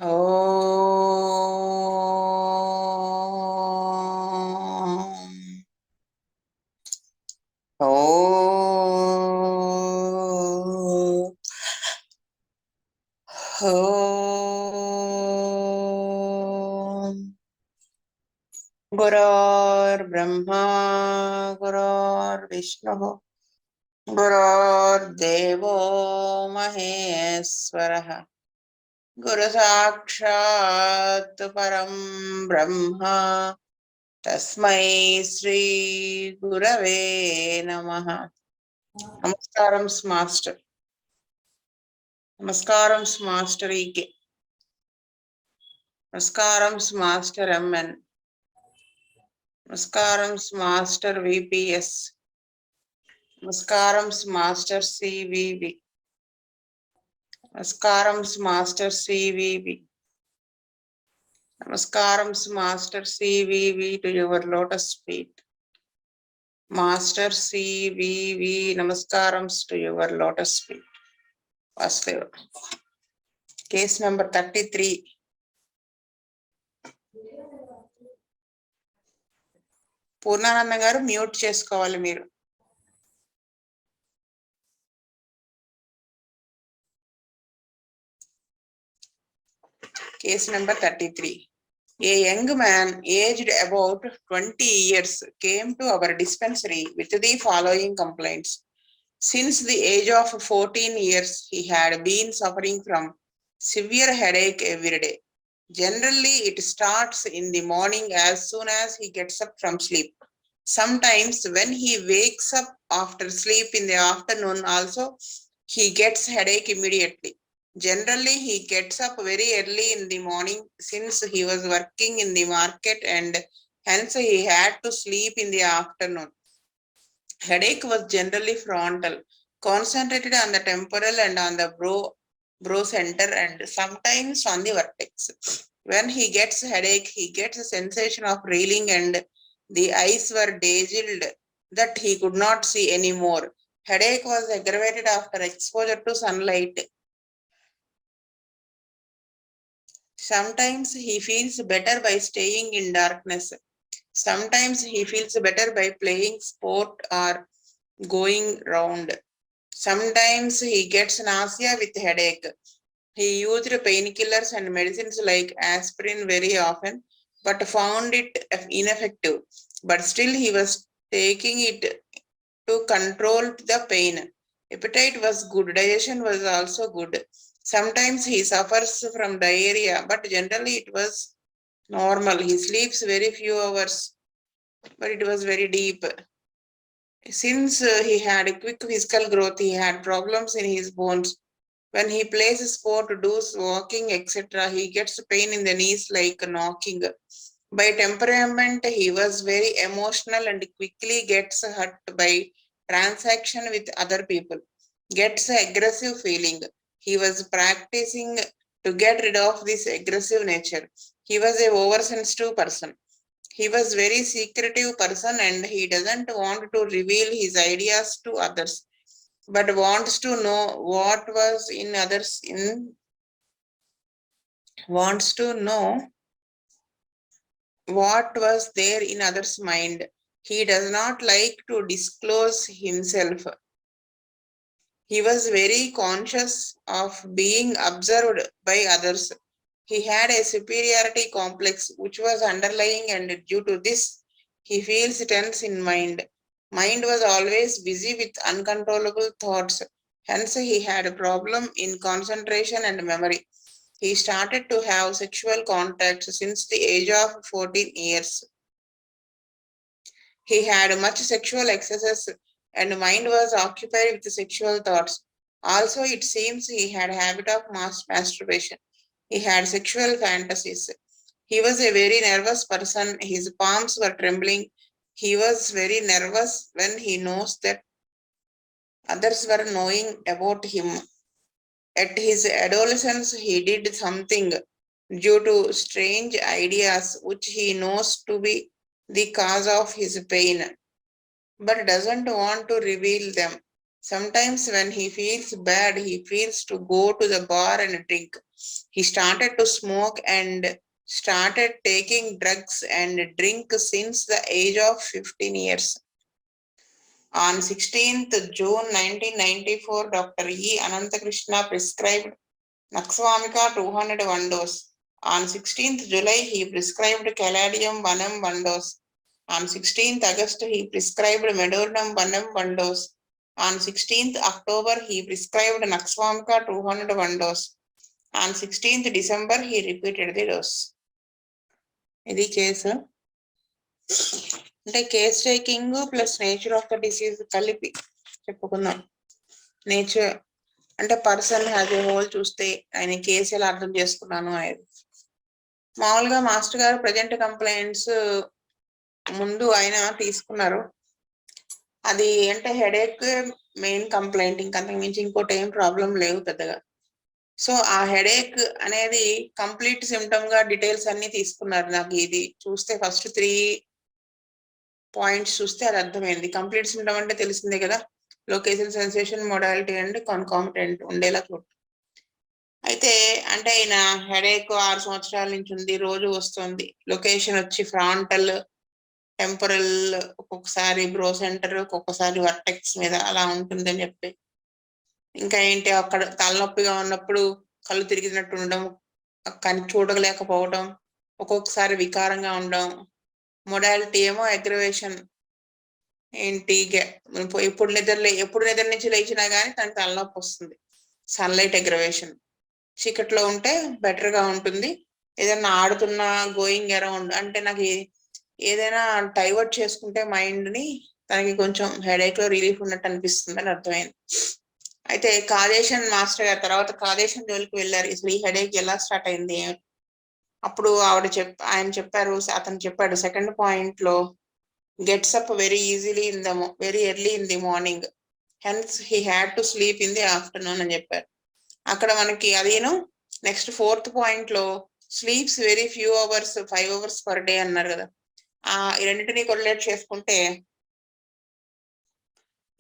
Om. Om. Om. Gurur Brahma, Gurur Vishnu, Gurur Devo Maheswaraha, Guru Sakshat Param Brahma, Tasmai Sri Gurave Namaha. Namaskaram, Master. Namaskaram, Master E.K. Namaskaram, Master M.N. Namaskaram, Master VPS. Namaskaram, Master CVV. Namaskaram, Master CVV. Namaskaram, Master CVV to your lotus feet. Master CVV, Namaskarams to your lotus feet. Vasudeva. Case number 33. Purnananda గారు mute చేసుకోవాలి మీరు. Case number 33. A young man aged about 20 years came to our dispensary with the following complaints. Since the age of 14 years, he had been suffering from severe headache every day. Generally, it starts in the morning as soon as he gets up from sleep. Sometimes when he wakes up after sleep in the afternoon also, he gets headache immediately. Generally, he gets up very early in the morning since he was working in the market and hence he had to sleep in the afternoon. Headache was generally frontal, concentrated on the temporal and on the brow center and sometimes on the vertex. When he gets headache, he gets a sensation of reeling and the eyes were dazzled that he could not see anymore. Headache was aggravated after exposure to sunlight. Sometimes he feels better by staying in darkness. Sometimes he feels better by playing sport or going round. Sometimes he gets nausea with headache. He used painkillers and medicines like aspirin very often, but found it ineffective. But still he was taking it to control the pain. Appetite was good, digestion was also good. Sometimes he suffers from diarrhea, but generally it was normal. He sleeps very few hours, but it was very deep. Since he had a quick physical growth, he had problems in his bones. When he plays sport, does walking, etc., he gets pain in the knees like knocking. By temperament, he was very emotional and quickly gets hurt by transaction with other people. Gets aggressive feeling. He was practicing to get rid of this aggressive nature. He was a oversensitive person. He was very secretive person and he doesn't want to reveal his ideas to others, but wants to know what was in others in wants to know what was there in others' mind. He does not like to disclose himself. He was very conscious of being observed by others. He had a superiority complex which was underlying, and due to this he feels tense in mind. Mind was always busy with uncontrollable thoughts. Hence he had a problem in concentration and memory. He started to have sexual contact since the age of 14 years. He had much sexual excesses and mind was occupied with sexual thoughts. Also, it seems he had a habit of masturbation. He had sexual fantasies. He was a very nervous person. His palms were trembling. He was very nervous when he knows that others were knowing about him. At his adolescence, he did something due to strange ideas which he knows to be the cause of his pain, but doesn't want to reveal them. Sometimes when he feels bad, he feels to go to the bar and drink. He started to smoke and started taking drugs and drink since the age of 15 years. On 16th June 1994, Dr. E. Ananta Krishna prescribed Naxvamika 201 dose. On 16th July, he prescribed Caladium 1M 1 dose. On 16th August, he prescribed Medornum 1M 1 dose. On 16th October, he prescribed Naxvamika 201 dose. On 16th December, he repeated the dose. ఇది case అంటే case taking plus nature of the disease కలిపి చెప్పుకుందాం. Nature అంటే person has a whole చూస్తే ఆయన case ఎలా అర్థం చేసుకున్నాను అనేది. మామూలుగా మాస్టర్ గారు ప్రజెంట్ కంప్లైంట్స్ ముందు ఆయన తీసుకున్నారు. అది అంటే హెడేక్ మెయిన్ కంప్లైంట్, ఇంకంతకు మించి ఇంకోటి ఏం ప్రాబ్లం లేవు పెద్దగా. సో ఆ హెడేక్ అనేది కంప్లీట్ సిమ్టమ్ గా డీటెయిల్స్ అన్ని తీసుకున్నారు. నాకు ఇది చూస్తే ఫస్ట్ 3 పాయింట్స్ చూస్తే అది అర్థమైంది. కంప్లీట్ సిమ్టమ్ అంటే తెలిసిందే కదా, లొకేషన్, సెన్సేషన్, మోడాలిటీ అండ్ కాన్కామిటెంట్ ఉండేలా చూడు. అయితే అంటే ఆయన హెడేక్ 6 సంవత్సరాల నుంచి ఉంది, రోజు వస్తుంది. లొకేషన్ వచ్చి ఫ్రాంటల్, టెంపరల్, ఒక్కొక్కసారి బ్రో సెంటర్, ఒక్కొక్కసారి వర్టెక్స్ మీద అలా ఉంటుందని చెప్పి. ఇంకా ఏంటి అక్కడ తలనొప్పిగా ఉన్నప్పుడు కళ్ళు తిరిగినట్టు ఉండడం, కానీ చూడలేకపోవడం, ఒక్కొక్కసారి వికారంగా ఉండడం. మొడాలిటీ ఏమో అగ్రవేషన్, ఏంటి ఎప్పుడు నిద్ర నుంచి లేచినా కానీ తనకి తలనొప్పి వస్తుంది. Sunlight aggravation. చీకట్లో ఉంటే బెటర్ గా ఉంటుంది. ఏదైనా ఆడుతున్నా, గోయింగ్ అరౌండ్ అంటే నాకు ఏదైనా డైవర్ట్ చేసుకుంటే మైండ్ ని తనకి కొంచెం హెడేక్ లో రిలీఫ్ ఉన్నట్టు అనిపిస్తుంది అని అర్థమైంది. అయితే కాజేషన్ మాస్టర్ గారి తర్వాత కాజేషన్ జోలికి వెళ్ళారు. అసలు ఈ హెడేక్ ఎలా స్టార్ట్ అయింది. అప్పుడు ఆయన చెప్పారు, అతను చెప్పాడు సెకండ్ పాయింట్ లో, gets up very easily very early in the morning, hence he had to sleep in the afternoon అని చెప్పారు. అక్కడ మనకి అదేను. నెక్స్ట్ 4th పాయింట్ లో sleeps very few hours, 5 hours per day అన్నారు కదా. ఈ రెండింటినీ కొరిలేట్ చేసుకుంటే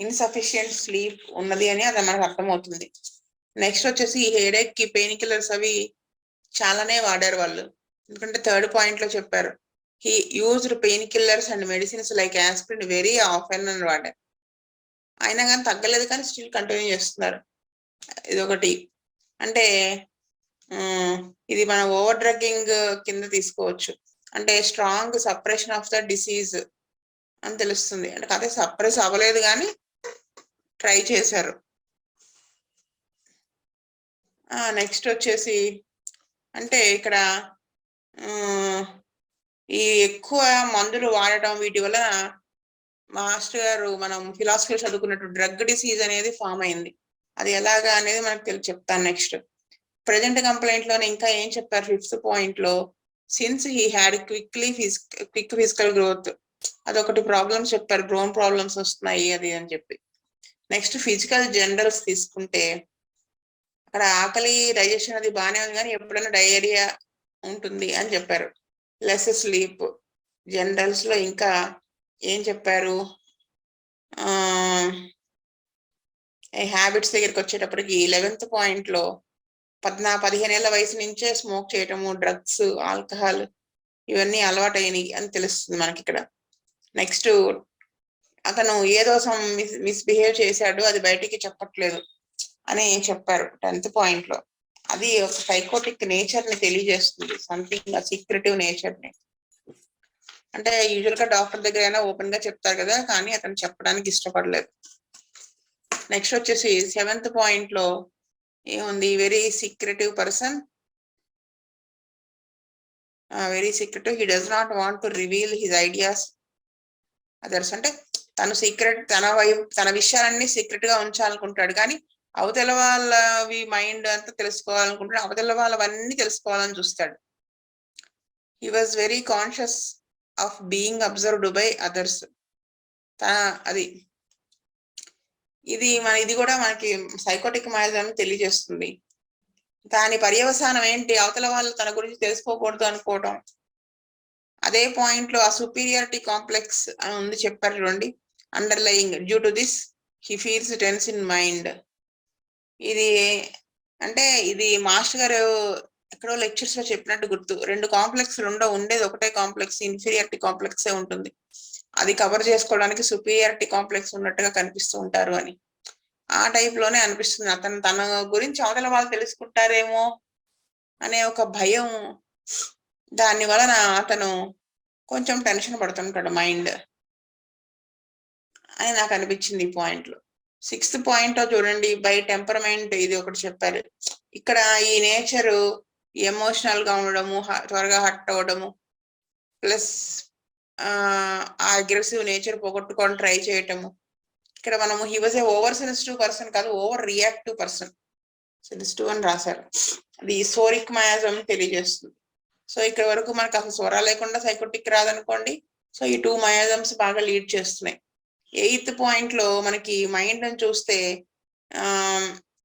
ఇన్సఫిషియంట్ స్లీప్ ఉన్నది అని అది మనకు అర్థమవుతుంది. నెక్స్ట్ వచ్చేసి ఈ హెడేక్ కి పెయిన్ కిల్లర్స్ అవి చాలానే వాడారు వాళ్ళు. ఎందుకంటే 3rd పాయింట్ లో చెప్పారు, he used pain killers and medicines like aspirin very often అని వాడారు. అయినా కానీ తగ్గలేదు, కానీ స్టిల్ కంటిన్యూ చేస్తున్నారు. ఇదొకటి. అంటే ఇది మన ఓవర్ డ్రగ్గింగ్ కింద తీసుకోవచ్చు. అంటే strong suppression of the disease అని తెలుస్తుంది. అంటే అదే సప్రెస్ అవ్వలేదు కానీ ట్రై చేశారు. నెక్స్ట్ వచ్చేసి అంటే ఇక్కడ ఈ ఎక్కువ మందులు వాడటం వీటి వల్ల మాస్టర్ గారు మనం ఫిలాసఫీ చదువుకున్నట్టు డ్రగ్ డిసీజ్ అనేది ఫామ్ అయింది. అది ఎలాగా అనేది మనకు చెప్తాను నెక్స్ట్. ప్రజెంట్ కంప్లైంట్ లోనే ఇంకా ఏం చెప్పారు 5th పాయింట్ లో, since he had quick physical growth, అదొకటి ప్రాబ్లమ్స్ చెప్పారు. బ్రోన్ ప్రాబ్లమ్స్ వస్తున్నాయి అది అని చెప్పి. నెక్స్ట్ ఫిజికల్ జనరల్స్ తీసుకుంటే అక్కడ ఆకలి, డైజెషన్ అది బాగానే ఉంది, కానీ ఎప్పుడైనా డయేరియా ఉంటుంది అని చెప్పారు. Less sleep. జనరల్స్ లో ఇంకా ఏం చెప్పారు, హ్యాబిట్స్ దగ్గరికి వచ్చేటప్పటికి 11th పాయింట్ లో 15 ఏళ్ల వయసు నుంచే స్మోక్ చేయటము, డ్రగ్స్, ఆల్కహాల్ ఇవన్నీ అలవాటైనవి అని తెలుస్తుంది మనకి ఇక్కడ. నెక్స్ట్ అతను ఏదో మిస్బిహేవ్ చేశాడు, అది బయటికి చెప్పట్లేదు అని చెప్పారు 10th పాయింట్ లో. అది ఒక సైకోటిక్ నేచర్ ని తెలియజేస్తుంది, సంథింగ్ సీక్రెటివ్ నేచర్ ని. అంటే యూజువల్ గా డాక్టర్ దగ్గర అయినా ఓపెన్ గా చెప్తారు కదా, కానీ అతను చెప్పడానికి ఇష్టపడలేదు. నెక్స్ట్ వచ్చేసి 7th పాయింట్ లో ఏముంది, very secretive person, very secretive, he does not want to reveal his ideas others. అంటే తను సీక్రెట్, తన విషయాలన్నీ సీక్రెట్ గా ఉంచాలనుకుంటాడు, కానీ అవతల వాళ్ళవి మైండ్ అంతా తెలుసుకోవాలనుకుంటాడు, అవతల వాళ్ళవన్నీ తెలుసుకోవాలని చూస్తాడు. He was very conscious of being observed by others. అది ఇది కూడా మనకి సైకోటిక్ మాయజాన్ని తెలియజేస్తుంది. దాని పర్యవసానం ఏంటి, అవతల వాళ్ళు తన గురించి తెలుసుకోకూడదు అనుకోవడం. అదే పాయింట్ లో ఆ సుపీరియారిటీ కాంప్లెక్స్ అని ఉంది చెప్పారు చూడండి, underlying, due to this he feels tense in mind. ఇది అంటే ఇది మాస్టర్ గారు ఎక్కడో లెక్చర్స్ లో చెప్పినట్టు గుర్తు, 2 కాంప్లెక్స్ ఉండేది ఒకటే కాంప్లెక్స్, ఇన్ఫీరియారిటీ కాంప్లెక్సే ఉంటుంది. అది కవర్ చేసుకోవడానికి సుపీరియారిటీ కాంప్లెక్స్ ఉన్నట్టుగా కనిపిస్తూ ఉంటారు అని. ఆ టైప్ లోనే అనిపిస్తుంది. తన గురించి అవతల వాళ్ళు తెలుసుకుంటారేమో అనే ఒక భయం, దాని వలన అతను కొంచెం టెన్షన్ పడుతుంటాడు మైండ్ అని నాకు అనిపించింది ఈ పాయింట్లు. 6th పాయింట్ చూడండి, బై టెంపరమెంట్, ఇది ఒకటి చెప్పారు. ఇక్కడ ఈ నేచరు ఎమోషనల్ గా ఉండడము, త్వరగా హర్ట్ అవ్వడము, ప్లస్ ఆ అగ్రెసివ్ నేచర్ పోగొట్టుకొని ట్రై చేయటము. ఇక్కడ మనము he was a over sensitive person కాదు, ఓవర్ రియాక్టివ్ పర్సన్. సెన్సిటివ్ అని రాశారు. అది సోరిక్ మయాజం తెలియజేస్తుంది. సో ఇక్కడ వరకు మనకు అసలు స్వర లేకుండా సైకోటిక్ రాదనుకోండి. సో ఈ 2 మయాజమ్స్ బాగా లీడ్ చేస్తున్నాయి. 8th పాయింట్ లో మనకి మైండ్ అని చూస్తే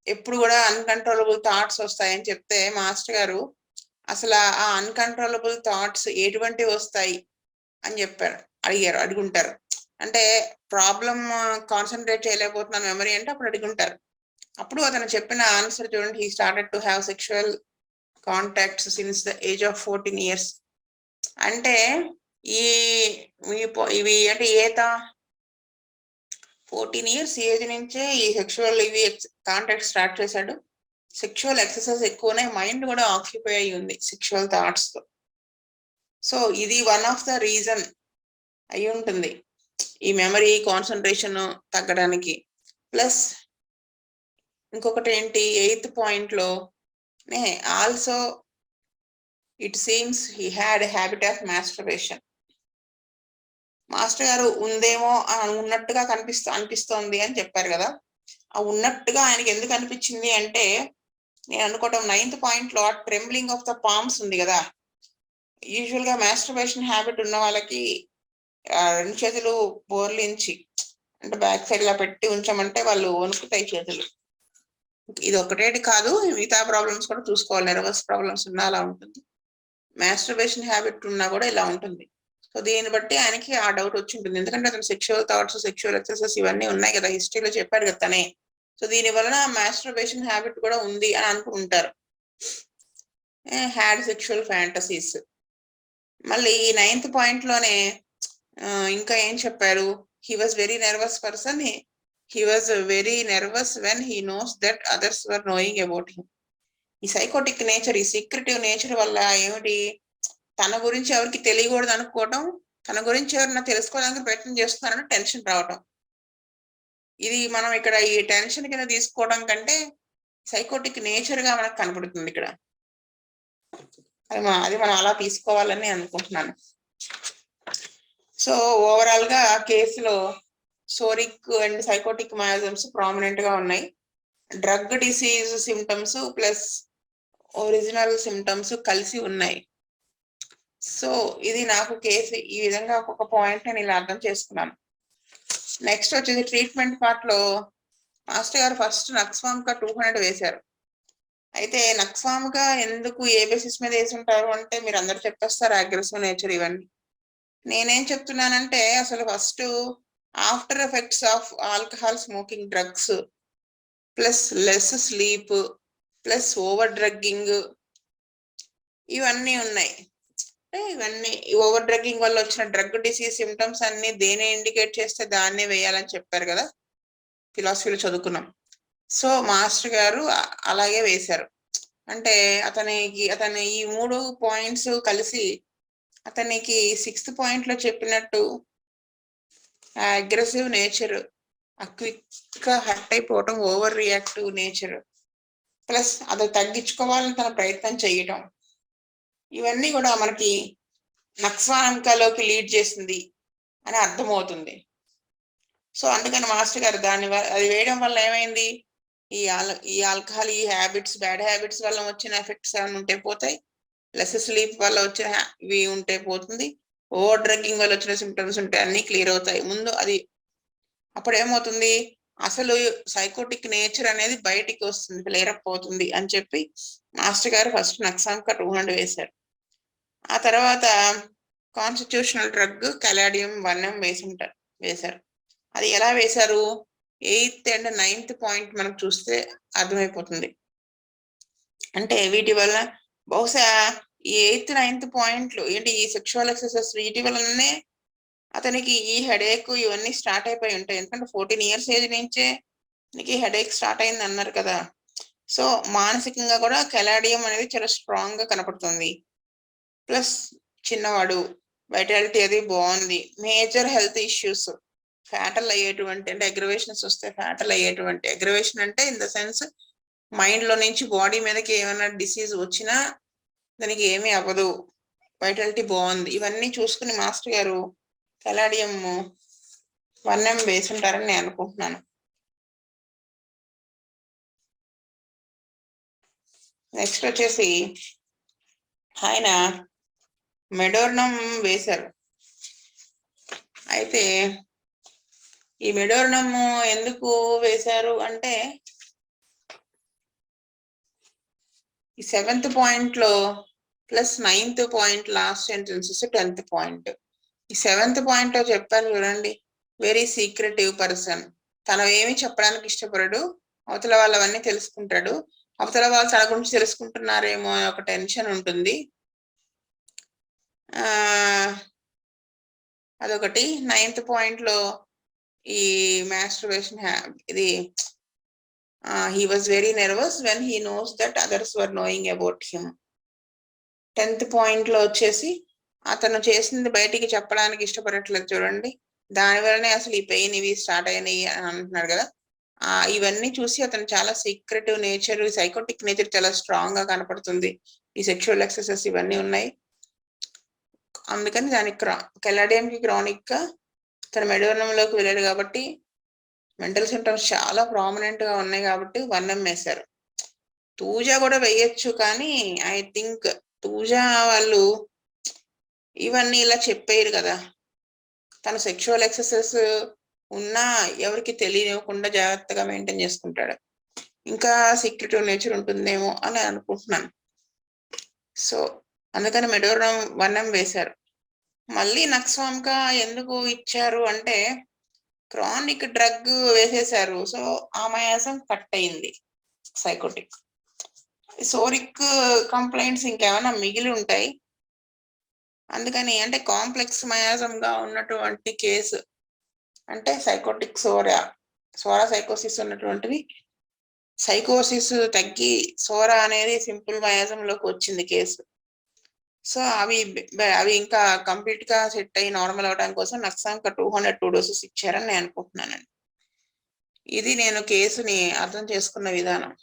ఎప్పుడు కూడా అన్కంట్రోలబుల్ థాట్స్ వస్తాయని చెప్తే మాస్టర్ గారు అసలు ఆ అన్కంట్రోలబుల్ థాట్స్ ఎటువంటివి వస్తాయి అని చెప్పారు, అడుగుంటారు. అంటే ప్రాబ్లమ్ కాన్సన్ట్రేట్ చేయలేకపోతున్నాను మెమరీ అంటే అప్పుడు అడుగుంటారు. అప్పుడు అతను చెప్పిన ఆన్సర్ చూడండి, he started to have sexual contacts since the age of 14 years. అంటే ఇవి అంటే 14 years ఏజ్ నుంచే ఈ సెక్షువల్ కాంటాక్ట్ స్టార్ట్ చేశాడు. సెక్షువల్ ఎక్సర్సైజ్ ఎక్కువనే, మైండ్ కూడా ఆక్యుపై అయి ఉంది సెక్షువల్ థాట్స్ తో. సో ఇది వన్ ఆఫ్ ద రీజన్ అయి ఉంటుంది ఈ మెమరీ కాన్సన్ట్రేషన్ తగ్గడానికి. ప్లస్ ఇంకొకటి ఏంటి, 8th పాయింట్ లో also it seems he had habit of masturbation. Master గారు ఉందేమో ఉన్నట్టుగా అనిపిస్తోంది అని చెప్పారు కదా. ఆ ఉన్నట్టుగా ఆయనకి ఎందుకు అనిపించింది అంటే, నేను అనుకోవటం 9th పాయింట్ లో ట్రెంబ్లింగ్ ఆఫ్ ద పామ్స్ ఉంది కదా. యూజువల్ గా మాస్టర్బేషన్ హ్యాబిట్ ఉన్న వాళ్ళకి 2 చేతులు బోర్లించి అంటే బ్యాక్ సైడ్ లా పెట్టి ఉంచమంటే వాళ్ళు వణుకుతాయి చేతులు. ఇది ఒకటేటి కాదు, మిగతా ప్రాబ్లమ్స్ కూడా చూసుకోవాలి. నర్వస్ ప్రాబ్లమ్స్ ఉన్నా అలా ఉంటుంది, మాస్టర్బేషన్ హ్యాబిట్ ఉన్నా కూడా ఇలా ఉంటుంది. సో దీన్ని బట్టి ఆయనకి ఆ డౌట్ వచ్చి ఉంటుంది, ఎందుకంటే అతను సెక్షువల్ థాట్స్, సెక్షువల్ ఎక్సెసెస్ ఇవన్నీ ఉన్నాయి కదా, హిస్టరీలో చెప్పాడు కదా తనే. సో దీని వలన మాస్టర్బేషన్ హ్యాబిట్ కూడా ఉంది అని అనుకుంటారు. Had sexual fantasies. మళ్ళీ ఈ 9th పాయింట్ లోనే ఇంకా ఏం చెప్పారు, he was very nervous person, he was very nervous when he knows that others were knowing about him. ఈ సైకోటిక్ నేచర్, ఈ సీక్రెటివ్ నేచర్ వల్ల ఏమిటి, తన గురించి ఎవరికి తెలియకూడదు అనుకోవటం, తన గురించి ఎవరైనా తెలుసుకోవడానికి ప్రయత్నం చేస్తున్నారని టెన్షన్ రావటం. ఇది మనం ఇక్కడ ఈ టెన్షన్ కింద తీసుకోవడం కంటే సైకోటిక్ నేచర్ గా మనకు కనబడుతుంది ఇక్కడ. అది మనం అలా తీసుకోవాలని అనుకుంటున్నాను. సో ఓవరాల్ గా కేసులో సోరిక్ అండ్ సైకోటిక్ మయాజమ్స్ ప్రామినెంట్ గా ఉన్నాయి. Drug disease symptoms plus original symptoms కలిసి ఉన్నాయి. సో ఇది నాకు కేసు ఈ విధంగా ఒక్కొక్క పాయింట్ నేను ఇలా అర్థం చేసుకున్నాను. నెక్స్ట్ వచ్చేసి ట్రీట్మెంట్ పార్ట్ లో మాస్టర్ గారు ఫస్ట్ నక్స్వామ్ గా 200 వేశారు. అయితే నక్స్వామ్ గా ఎందుకు ఏ బేసిస్ మీద వేసి ఉంటారు అంటే మీరు అందరు చెప్పేస్తారు అగ్రెసివ్ నేచర్ ఇవన్నీ. నేనేం చెప్తున్నానంటే అసలు first after effects of alcohol, smoking, drugs plus less sleep plus over drugging ఇవన్నీ ఉన్నాయి. ఇవన్నీ ఓవర్ డ్రగ్గింగ్ వల్ల వచ్చిన డ్రగ్ డిసీజ్ సిమ్టమ్స్ అన్ని దేని ఇండికేట్ చేస్తే దాన్నే వేయాలని చెప్పారు కదా, ఫిలాసఫీలో చదువుకున్నాం. సో మాస్టర్ గారు అలాగే వేశారు. అంటే అతని ఈ 3 పాయింట్స్ కలిసి అతనికి 6th పాయింట్ లో చెప్పినట్టు అగ్రెసివ్ నేచర్, క్విక్ గా హర్ట్ అయిపోవటం, ఓవర్ రియాక్టివ్ నేచర్, ప్లస్ అది తగ్గించుకోవాలని తన ప్రయత్నం చేయటం, ఇవన్నీ కూడా మనకి నక్స్వానంకాలోకి లీడ్ చేసింది అని అర్థమవుతుంది. సో అందుకని మాస్టర్ గారు అది వేయడం వల్ల ఏమైంది, ఈ ఆల్కహాల్, ఈ హ్యాబిట్స్, బ్యాడ్ హ్యాబిట్స్ వల్ల వచ్చిన ఎఫెక్ట్స్ ఏమైనా ఉంటే పోతాయి, లెస్ స్లీప్ వల్ల వచ్చిన ఇవి ఉంటే పోతుంది, ఓవర్ డ్రింకింగ్ వల్ల వచ్చిన సిమ్టమ్స్ ఉంటే అన్ని క్లియర్ అవుతాయి ముందు. అది అప్పుడు ఏమవుతుంది, అసలు సైకోటిక్ నేచర్ అనేది బయటికి వస్తుంది, క్లియర్ అప్ అవుతుంది అని చెప్పి మాస్టర్ గారు ఫస్ట్ నక్సాంక 200 వేశారు. ఆ తర్వాత కాన్స్టిట్యూషనల్ డ్రగ్ కెలాడియం 1M వేశారు. అది ఎలా వేశారు, 8th and 9th పాయింట్ మనకు చూస్తే అర్థమైపోతుంది. అంటే వీటి వల్ల బహుశా ఈ 8th 9th పాయింట్లు ఏంటి, ఈ సెక్షువల్ ఎక్సెసెస్ వీటి వల్లనే అతనికి ఈ హెడేక్ ఇవన్నీ స్టార్ట్ అయిపోయి ఉంటాయి. ఎందుకంటే 14 years ఏజ్ నుంచే నీకు హెడేక్ స్టార్ట్ అయింది అన్నారు కదా. సో మానసికంగా కూడా కెలాడియం అనేది చాలా స్ట్రాంగ్ గా కనపడుతుంది. ప్లస్ చిన్నవాడు, వైటాలిటీ అది బాగుంది. మేజర్ హెల్త్ ఇష్యూస్ ఫ్యాటల్ అయ్యేటువంటి, అంటే అగ్రవేషన్స్ వస్తే ఫ్యాటల్ అయ్యేటువంటి, అగ్రవేషన్ అంటే ఇన్ ద సెన్స్ మైండ్ లో నుంచి బాడీ మీదకి ఏమైనా డిసీజ్ వచ్చినా దానికి ఏమీ అవ్వదు, వైటాలిటీ బాగుంది. ఇవన్నీ చూసుకుని మాస్టర్ గారు కెలాడియం 1M వేసుంటారని నేను అనుకుంటున్నాను. నెక్స్ట్ వచ్చేసి ఆయన మెడోర్నం వేశారు. అయితే ఈ మెడోర్నమ్ ఎందుకు వేశారు అంటే ఈ 7th పాయింట్ లో plus 9th point last sentences 10th point. ఈ 7th పాయింట్ లో చెప్పారు చూడండి, వెరీ సీక్రెటివ్ పర్సన్. తను ఏమి చెప్పడానికి ఇష్టపడడు, అవతల వాళ్ళవన్నీ తెలుసుకుంటాడు. అవతల వాళ్ళు తన గురించి తెలుసుకుంటున్నారేమో అని ఒక టెన్షన్ ఉంటుంది. అదొకటి. 9th పాయింట్ లో ఈ మాస్టర్బేషన్ ఇది he was very nervous when he knows that others were knowing about him. 10th point లో వచ్చేసి అతను చేసింది బయటికి చెప్పడానికి ఇష్టపడట్లేదు చూడండి, దానివల్లనే అసలు ఈ పెయిన్ ఇవి స్టార్ట్ అయినాయి అని అంటున్నాడు కదా. ఇవన్నీ చూసి అతను చాలా సీక్రెటివ్ నేచర్, సైకోటిక్ నేచర్ చాలా స్ట్రాంగ్ గా కనపడుతుంది. ఈ సెక్షువల్ ఎక్సెసెస్ ఇవన్నీ ఉన్నాయి. అందుకని దానికి కెలాడియం కి క్రానిక్ గా తన మెడోర్నంలోకి వెళ్ళాడు కాబట్టి మెంటల్ సిమ్టమ్స్ చాలా ప్రామినెంట్ గా ఉన్నాయి కాబట్టి 1M వేశారు. తూజా కూడా వేయచ్చు, కానీ ఐ థింక్ తూజా వాళ్ళు ఇవన్నీ ఇలా చెప్పేయరు కదా. తను సెక్షువల్ ఎక్సెసెస్ ఉన్నా ఎవరికి తెలియనివ్వకుండా జాగ్రత్తగా మెయింటైన్ చేసుకుంటాడు. ఇంకా సీక్రెటివ్ నేచర్ ఉంటుందేమో అని అనుకుంటున్నాను. సో అందుకని మెడోర్నం 1M వేశారు. మళ్ళీ నక్స్వామ్గా ఎందుకు ఇచ్చారు అంటే క్రానిక్ డ్రగ్ వేసేశారు. సో ఆమయాసం కట్ అయింది. సైకోటిక్ సోరిక్ కంప్లైంట్స్ ఇంకేమైనా మిగిలి ఉంటాయి. అందుకని అంటే కాంప్లెక్స్ మయాజంగా ఉన్నటువంటి కేసు అంటే సైకోటిక్ సోరా సైకోసిస్ ఉన్నటువంటివి, సైకోసిస్ తగ్గి సోరా అనేది సింపుల్ మయాజంలోకి వచ్చింది కేసు. సో అవి ఇంకా కంప్లీట్ గా సెట్ అయ్యి నార్మల్ అవడానికి కోసం నక్సాంక 202 doses ఇచ్చారని నేను అనుకుంటున్నానండి. ఇది నేను కేసుని అర్థం చేసుకున్న విధానం.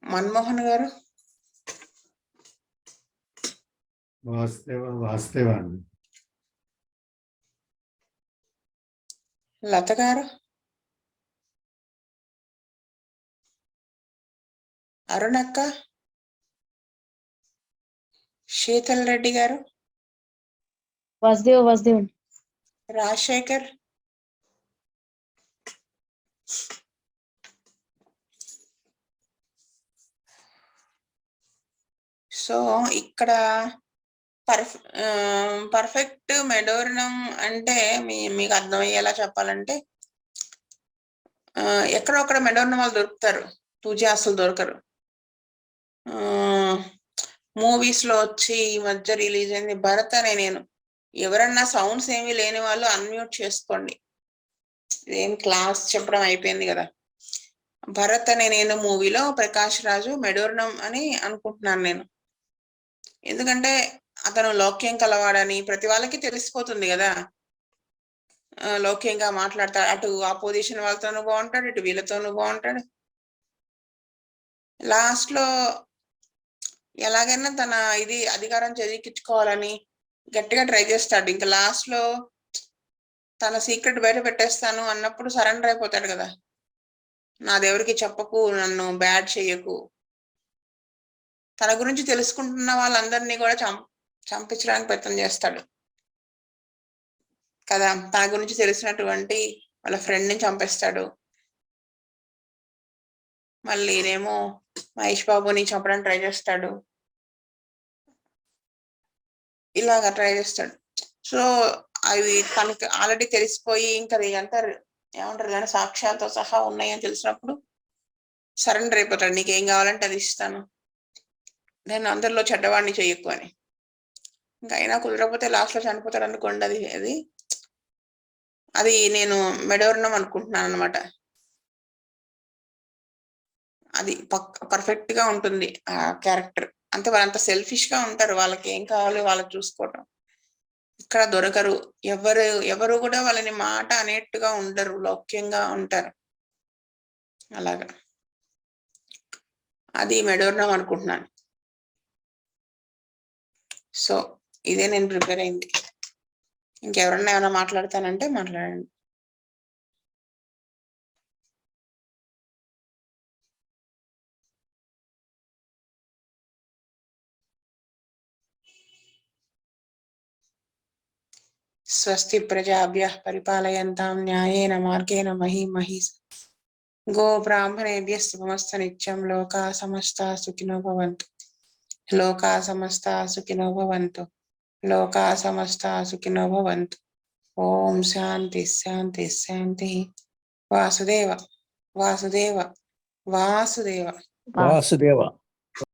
మన్మోహన్ గారు. వాస్తవాన్ని లత గారు. అరుణక్క. శీతల్ రెడ్డి గారు. వాసుదేవ్ రాజశేఖర్. సో ఇక్కడ పర్ఫెక్ట్ మెడోర్నం అంటే మీకు అర్థమయ్యేలా చెప్పాలంటే ఎక్కడొక్కడ మెడోర్నం వాళ్ళు దొరుకుతారు, తూజా అసలు దొరకరు. మూవీస్ లో వచ్చి ఈ మధ్య రిలీజ్ అయింది భరత్ అనే నేను. ఎవరన్నా సౌండ్స్ ఏమీ లేని వాళ్ళు అన్మ్యూట్ చేసుకోండి. ఇదేం క్లాస్ చెప్పడం అయిపోయింది కదా. భరత్ అనే నేను మూవీలో ప్రకాష్ రాజు మెడోర్నం అని అనుకుంటున్నాను నేను. ఎందుకంటే అతను లౌక్యం కలవాడని ప్రతి వాళ్ళకి తెలిసిపోతుంది కదా. లౌక్యంగా మాట్లాడతాడు, అటు ఆపోజిషన్ వాళ్ళతోనూ బాగుంటాడు, ఇటు వీళ్ళతోనూ బాగుంటాడు. లాస్ట్ లో ఎలాగైనా తన ఇది అధికారం చదివించుకోవాలని గట్టిగా ట్రై చేస్తాడు. ఇంకా లాస్ట్ లో తన సీక్రెట్ బయట పెట్టేస్తాను అన్నప్పుడు సరెండర్ అయిపోతాడు కదా. నాదెవరికి చెప్పకు, నన్ను బ్యాడ్ చెయ్యకు. తన గురించి తెలుసుకుంటున్న వాళ్ళందరినీ కూడా చంపించడానికి ప్రయత్నం చేస్తాడు కదా. తన గురించి తెలిసినటువంటి వాళ్ళ ఫ్రెండ్ని చంపేస్తాడు. మళ్ళీ ఇదేమో మహేష్ బాబుని చంపడానికి ట్రై చేస్తాడు, ఇలాగా ట్రై చేస్తాడు. సో అవి తనకి ఆల్రెడీ తెలిసిపోయి ఇంకా అంటారు ఏమంటారు కానీ సాక్ష్యాలతో సహా ఉన్నాయని తెలిసినప్పుడు సరెండర్ అయిపోతాడు, నీకేం కావాలంటే అది ఇస్తాను, నేను అందరిలో చెడ్డవాడిని చెయ్యకు అని. ఇంకా అయినా కుదరకపోతే లాస్ట్ లో చనిపోతాడు అనుకోండి, అది అది అది నేను మెడోర్ణం అనుకుంటున్నాను అనమాట. అది పర్ఫెక్ట్ గా ఉంటుంది ఆ క్యారెక్టర్. అంటే వాళ్ళంత సెల్ఫిష్ గా ఉంటారు, వాళ్ళకి ఏం కావాలో వాళ్ళకి చూసుకోవటం. ఇక్కడ దొరకరు, ఎవరు కూడా వాళ్ళని మాట అనేట్టుగా ఉండరు, లౌక్యంగా ఉంటారు. అలాగా అది మెడోర్ణం అనుకుంటున్నాను. సో ఇదే నేను ప్రిపేర్ అయింది. ఇంకెవరన్నా ఏమైనా మాట్లాడతానంటే మాట్లాడండి. స్వస్తి ప్రజాభ్యః పరిపాలయంతాం న్యాయేన మార్గేణ మహీమహీషా. గో బ్రాహ్మణేభ్యः శుభమస్తు నిత్యం. లోకా సమస్తా సుఖినో భవంతు. లోకా సమస్తా సుఖినో భవంతు. లోకా సమస్తా సుఖినో భవంతు. ఓం శాంతి శాంతి శాంతి. వాసుదేవ వాసుదేవ వాసుదేవ వాసుదేవ.